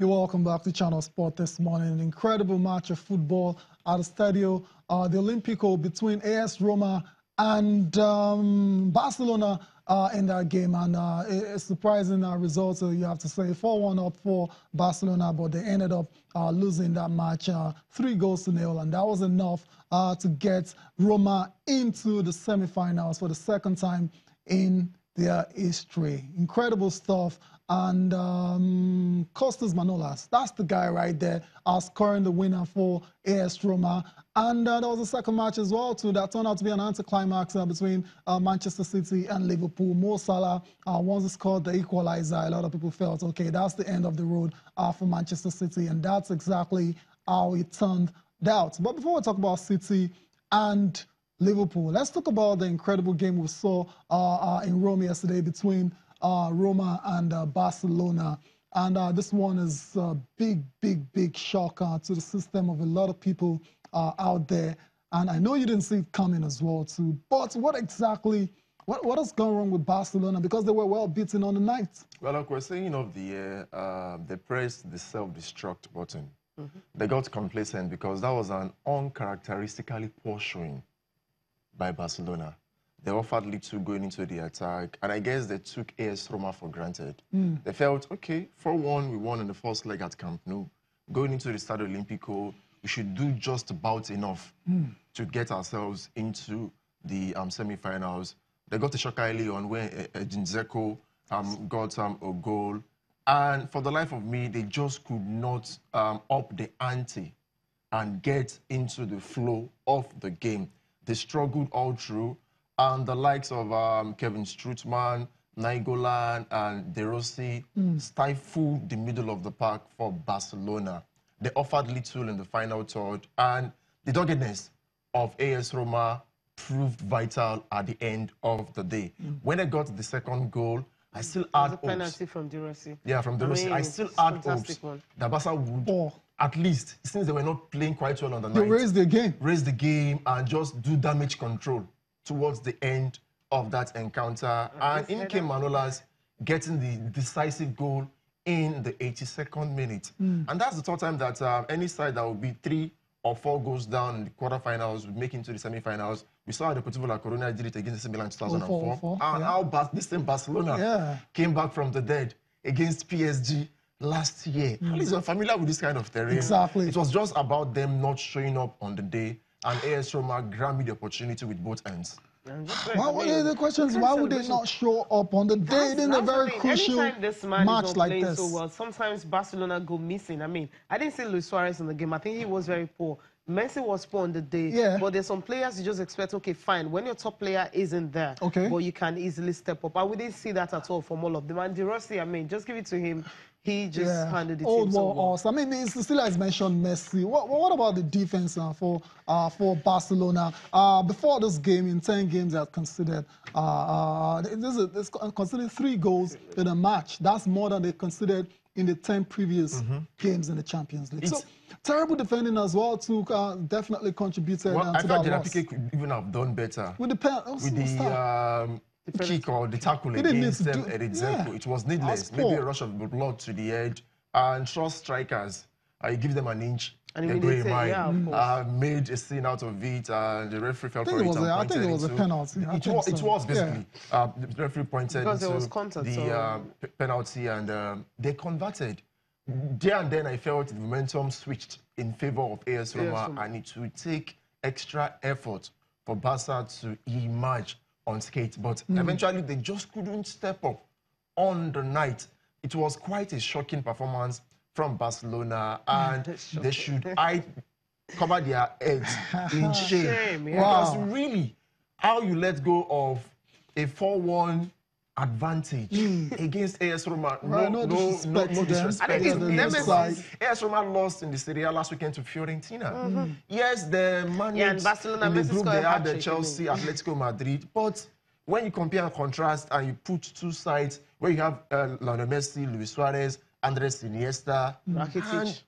You're welcome back to Channel Sport this morning. An incredible match of football at the Stadio, the Olimpico between AS Roma and Barcelona in that game. And it's surprising results, you have to say. 4-1 up for Barcelona, but they ended up losing that match 3-0, and that was enough to get Roma into the semi-finals for the second time in their history. Incredible stuff. And Costas Manolas, that's the guy right there, scoring the winner for AS Roma. And there was a second match as well, too, that turned out to be an anticlimax between Manchester City and Liverpool. Mo Salah, once he scored the equalizer, a lot of people felt, okay, that's the end of the road for Manchester City. And that's exactly how it turned out. But before we talk about City and Liverpool, let's talk about the incredible game we saw in Rome yesterday between Roma and Barcelona. And this one is a big shock to the system of a lot of people out there. And I know you didn't see it coming as well, too. But what exactly, what has gone wrong with Barcelona? Because they were well beaten on the night. Well, like we're saying of the year, they pressed the self-destruct button. They got complacent because that was an uncharacteristically poor showing by Barcelona. They offered little going into the attack, and I guess they took AS Roma for granted. They felt, okay, 4-1, we won in the first leg at Camp Nou. Going into the Stadio Olimpico, we should do just about enough to get ourselves into the semi-finals. They got a shock early on when Dzeko got a goal. And for the life of me, they just could not up the ante and get into the flow of the game. They struggled all through. And the likes of Kevin Strootman, Nainggolan, and De Rossi stifled the middle of the park for Barcelona. They offered little in the final third, and the doggedness of AS Roma proved vital at the end of the day. When they got the second goal, I still had hopes. Penalty from De Rossi. Yeah, from De Rossi. I still had hopes that Barca would, at least, since they were not playing quite well on the night, they raised the game and just do damage control towards the end of that encounter. And in came Manolas getting the decisive goal in the 82nd minute. And that's the third time that any side that would be 3 or 4 goals down in the quarterfinals would make it into the semifinals. We saw how Deportivo La Coruña did it against AC Milan in 2004. And how this same Barcelona came back from the dead against PSG last year. At least you're familiar with this kind of terrain. Exactly. It was just about them not showing up on the day, and AS Roma grabbed me the opportunity with both ends. The question is, why would they not show up on the day in a very crucial match like this? So well, sometimes Barcelona go missing. I mean, I didn't see Luis Suarez in the game. I think he was very poor. Messi was poor on the day, but there's some players you just expect, okay, fine, when your top player isn't there, but you can easily step up. And we didn't see that at all from all of them. And De Rossi, I mean, just give it to him. He just handled the team so well. I mean, it's still as mentioned Messi. What about the defense for Barcelona? Before this game, in 10 games they had considered, there's considered 3 goals in a match. That's more than they considered in the 10 previous games in the Champions League. So terrible defending as well, too, definitely contributed to that loss. I thought Piqué could even have done better. With the kick or the tackle against them at Dzeko. It was needless. Maybe a rush of blood to the head. And trust strikers. You give them an inch, they go a mile. Made a scene out of it, and the referee fell for it. I think it was a penalty. It was basically. The referee pointed to the penalty, and they converted. There and then I felt the momentum switched in favor of AS Roma, and it would take extra effort for Barca to emerge unscathed. But eventually they just couldn't step up on the night. It was quite a shocking performance from Barcelona, and they should cover their heads in shame. Because really, how you let go of a 4-1 advantage against AS Roma. No disrespect. I think AS Roma lost in the Serie A last weekend to Fiorentina. Yes, they managed and Barcelona in the group they had the Chelsea, Atletico Madrid. But when you compare and contrast and you put 2 sides where you have Lionel Messi, Luis Suarez, Andres Iniesta, and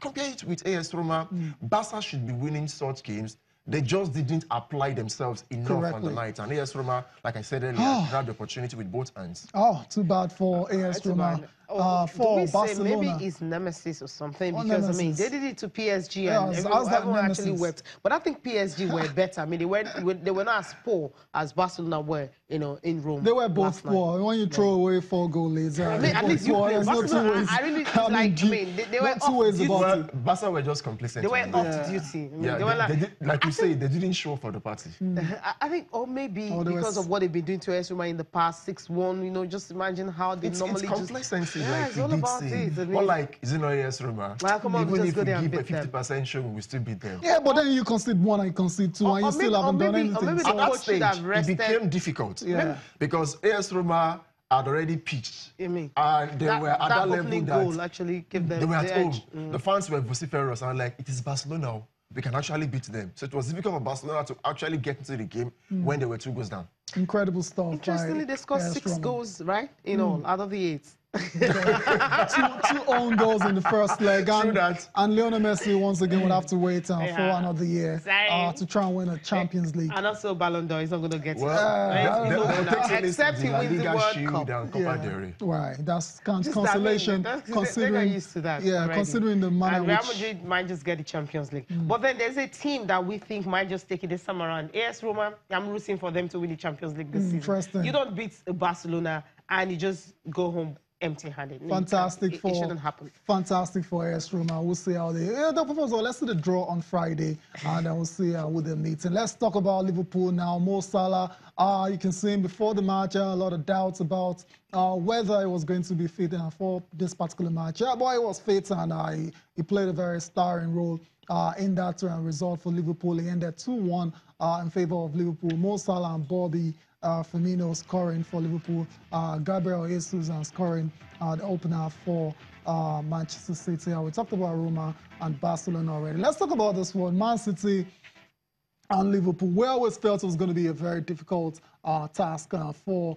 compare it with AS Roma, Barca should be winning such games. They just didn't apply themselves enough on the night. And AS Roma, like I said earlier, grabbed the opportunity with both hands. Oh, too bad for AS Roma. for Barcelona. Maybe it's nemesis or something, because I mean they did it to PSG and everyone actually wept. But I think PSG were better. I mean they were not as poor as Barcelona were, you know, in Rome. They were both poor. When you throw away 4 goal leads, I mean, at least you play Barcelona. I really like. I mean, they were two ways about it. Barca were just complacent. They were off duty. I mean, they were like you say, they didn't show for the party. I think, or maybe because of what they've been doing to AS Roma in the past, 6-1. You know, just imagine how they normally it's complacency, just. Like it's all about it. Or like, is it not AS Roma? Come on, even just if go we there and give beat a 50% show, we still beat them. Yeah, but then you concede 1 and you concede 2, and you still haven't done anything. Or maybe At the that coach stage, should have rested. it became difficult. Because AS Roma had already pitched. And they were at that level goal actually gave them they were at home. edge. The fans were vociferous and like, it is Barcelona. We can actually beat them. So it was difficult for Barcelona to actually get into the game when they were 2 goals down. Incredible stuff. Interestingly, they scored 6 goals, right? In all, out of the 8. two own goals in the first leg. And Lionel Messi, once again, would have to wait for another year to try and win a Champions League. And also Ballon d'Or, he's not going to get it. Except he wins the World Cup. Right, that's consolation. Considering, used to that considering the manner and Real Madrid might just get the Champions League. But then there's a team that we think might just take it this time around. AS Roma, I'm rooting for them to win the Champions League this season. You don't beat Barcelona and you just go home empty-handed. Fantastic it shouldn't happen. Fantastic for AS Roma. We'll see how they. Let's see the draw on Friday, and then we'll see who they're meeting. Let's talk about Liverpool now. Mo Salah. You can see him before the match. A lot of doubts about whether he was going to be fit for this particular match. Yeah, boy, he was fit, and he played a very starring role in that result for Liverpool. He ended 2-1 in favor of Liverpool. Mo Salah and Bobby Firmino scoring for Liverpool. Gabriel Jesus scoring the opener for Manchester City. We talked about Roma and Barcelona already. Let's talk about this one. Man City and Liverpool. We always felt it was going to be a very difficult task for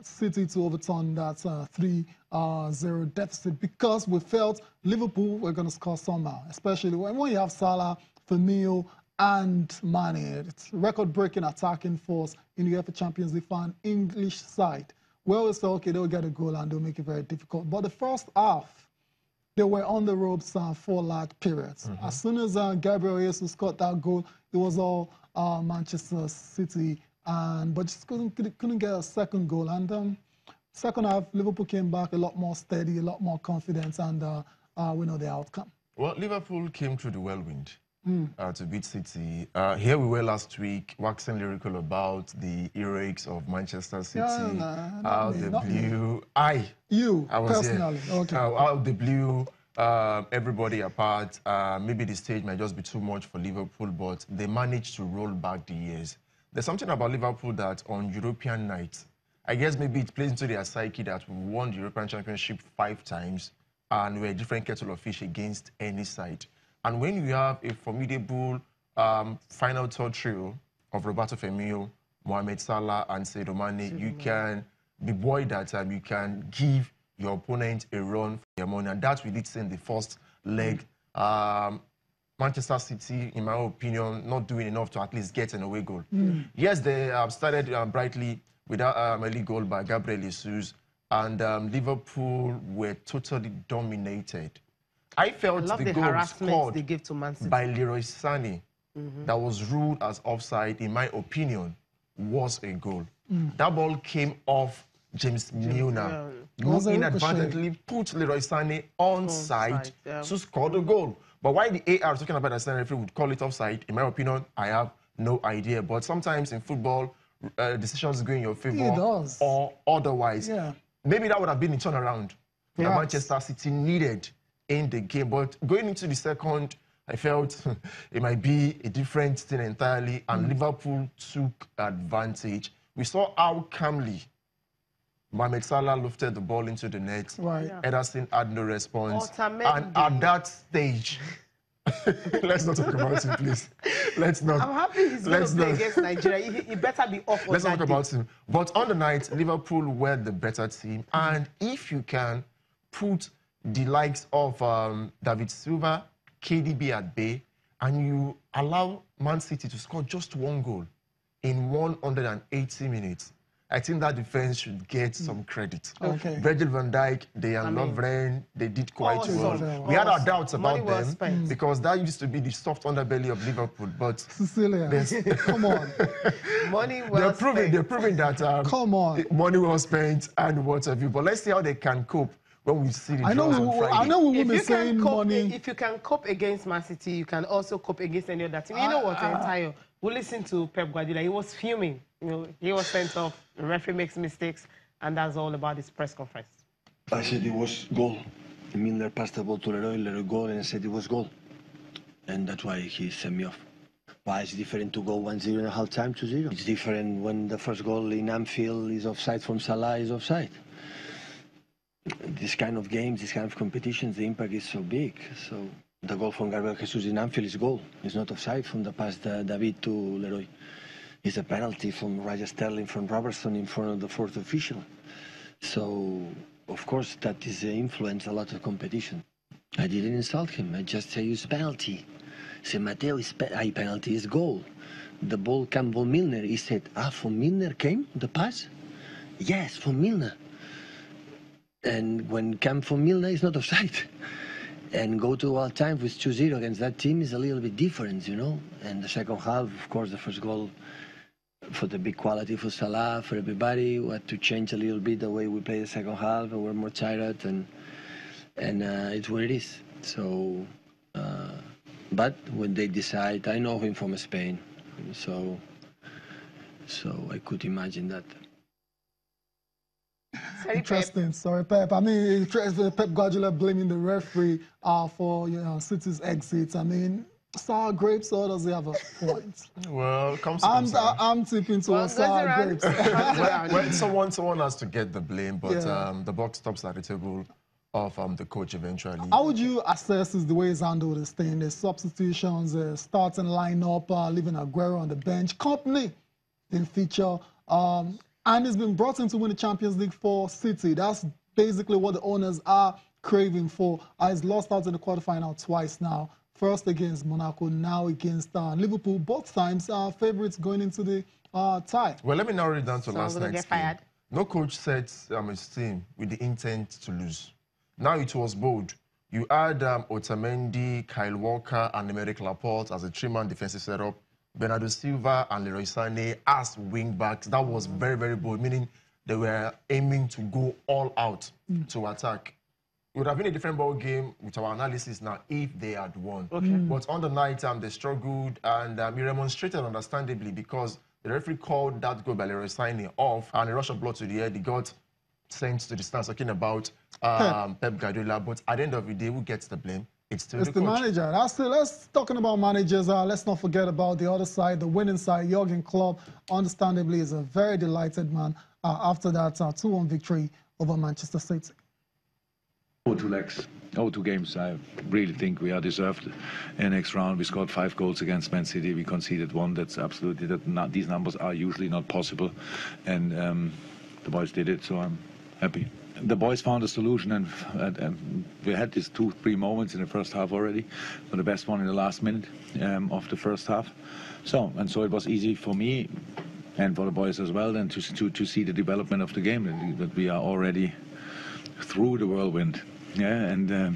City to overturn that 3-0 deficit, because we felt Liverpool were going to score somehow, especially when you have Salah, Firmino, and Mane. It's record-breaking attacking force in the UEFA Champions League for an English side. We always thought, okay, they'll get a goal and they'll make it very difficult. But the first half, they were on the ropes for large periods. As soon as Gabriel Jesus scored that goal, it was all Manchester City, but just couldn't get a second goal. And second half, Liverpool came back a lot more steady, a lot more confident, and we know the outcome. Well, Liverpool came through the whirlwind to beat City. Here we were last week, waxing lyrical about the heroics of Manchester City. How they blew... You, I was personally. Here. Okay. How they blew everybody apart. Maybe the stage might just be too much for Liverpool, but they managed to roll back the years. There's something about Liverpool that on European nights, I guess maybe it plays into their psyche that we won the European Championship 5 times and we're a different kettle of fish against any side. And when you have a formidable final third trio of Roberto Firmino, Mohamed Salah, and Sadio Mane, you can be buoyed that you can give your opponent a run for their money. And that's what we did see in the first leg. Manchester City, in my opinion, not doing enough to at least get an away goal. Yes, they started brightly with that early goal by Gabriel Jesus, and Liverpool were totally dominated. I felt the goal scored they give to Man City by Leroy Sané that was ruled as offside, in my opinion, was a goal. That ball came off James Milner, who inadvertently put Leroy Sané onside to score the goal. But why the AR is talking about that referee would call it offside, in my opinion, I have no idea. But sometimes in football, decisions go in your favor or otherwise. Maybe that would have been a turnaround that Manchester City needed in the game. But going into the second, I felt it might be a different thing entirely, and Liverpool took advantage. We saw how calmly Mohamed Salah lifted the ball into the net. Ederson had no response. And at that stage, let's not talk about him, please. Let's not. I'm happy he's going to play against Nigeria. He better be off on Let's not talk about him. But on the night, Liverpool were the better team. And if you can put the likes of David Silva, KDB at bay, and you allow Man City to score just 1 goal in 180 minutes, I think that defense should get some credit. Okay. Virgil van Dijk, Dejan Lovren, they did quite well. We had our doubts about them because that used to be the soft underbelly of Liverpool. But Cecilia, come on. Money well spent. They're proving that come on. Money well spent and what have you. But let's see how they can cope when we see the draws on Friday. I know we will be saying money. If you can cope against Man City, you can also cope against any other team. You know what, Tayo? We listened to Pep Guardiola. He was fuming. You know, he was sent off. The referee makes mistakes, and that's all about his press conference. I said it was goal. Milner passed the ball to Leroy goal, and I said it was goal. And that's why he sent me off. Why it's different to go 1-0 at half-time, 2-0. It's different when the first goal in Anfield is offside from Salah is offside. This kind of games, this kind of competitions, the impact is so big. So the goal from Gabriel Jesus in Anfield is goal. It's not offside from the pass David to Leroy. It's a penalty from Raja Sterling, from Robertson in front of the fourth official. So, of course, that is influence a lot of competition. I didn't insult him. I just say it's penalty. I said, Matteo, penalty is goal. The ball came from Milner. He said, from Milner came the pass? Yes, from Milner. And when came from Milner, it's not offside. And go to all time with 2-0 against that team is a little bit different, you know. And the second half, of course, the first goal for the big quality for Salah, for everybody. We had to change a little bit the way we play the second half. We were more tired, and it's what it is. So, but when they decide, I know him from Spain, so I could imagine that. Interesting. Sorry, Pep. I mean, Pep Guardiola blaming the referee for City's exits. I mean, sour grapes, or does he have a point? Well, I'm tipping towards sour grapes. Well, someone has to get the blame, but the buck stops at the table of the coach eventually. How would you assess the way he's handled this thing? The substitutions, starting lineup, leaving Aguero on the bench. Company didn't feature. And he's been brought in to win the Champions League for City. That's basically what the owners are craving for. He's lost out in the quarterfinal twice now. First against Monaco, now against Liverpool. Both times favourites going into the tie. Well, let me narrow it down to last night's game. No coach sets his team with the intent to lose. Now it was bold. You had Otamendi, Kyle Walker, and Emerick Laporte as a three-man defensive setup. Bernardo Silva and Leroy Sané as wing-backs. That was very, very bold, meaning they were aiming to go all out to attack. It would have been a different ball game with our analysis now if they had won. But on the night, they struggled, and he demonstrated understandably because the referee called that goal by Leroy Sané off, and a rush of blood to the head. He got sent to the stands, talking about Pep Guardiola. But at the end of the day, who gets the blame? It's the manager. Let's talking about managers. Let's not forget about the other side, the winning side. Jurgen Klopp, understandably, is a very delighted man after that 2-1 victory over Manchester City. 2 legs, 2 games. I really think we are deserved. In the next round, we scored 5 goals against Man City. We conceded 1. That's absolutely these numbers are usually not possible, and the boys did it. So I'm happy. The boys found a solution, and we had these 2-3 moments in the first half already, but the best one in the last minute of the first half. So it was easy for me and for the boys as well then to see the development of the game, that we are already through the whirlwind. Yeah, it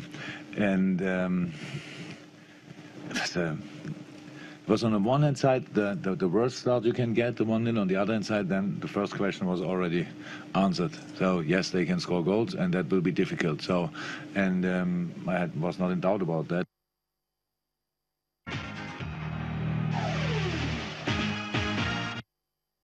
was on the one hand side the worst start you can get, the 1-0. On the other hand side, then the first question was already answered. So yes, they can score goals, and that will be difficult. So, and I was not in doubt about that.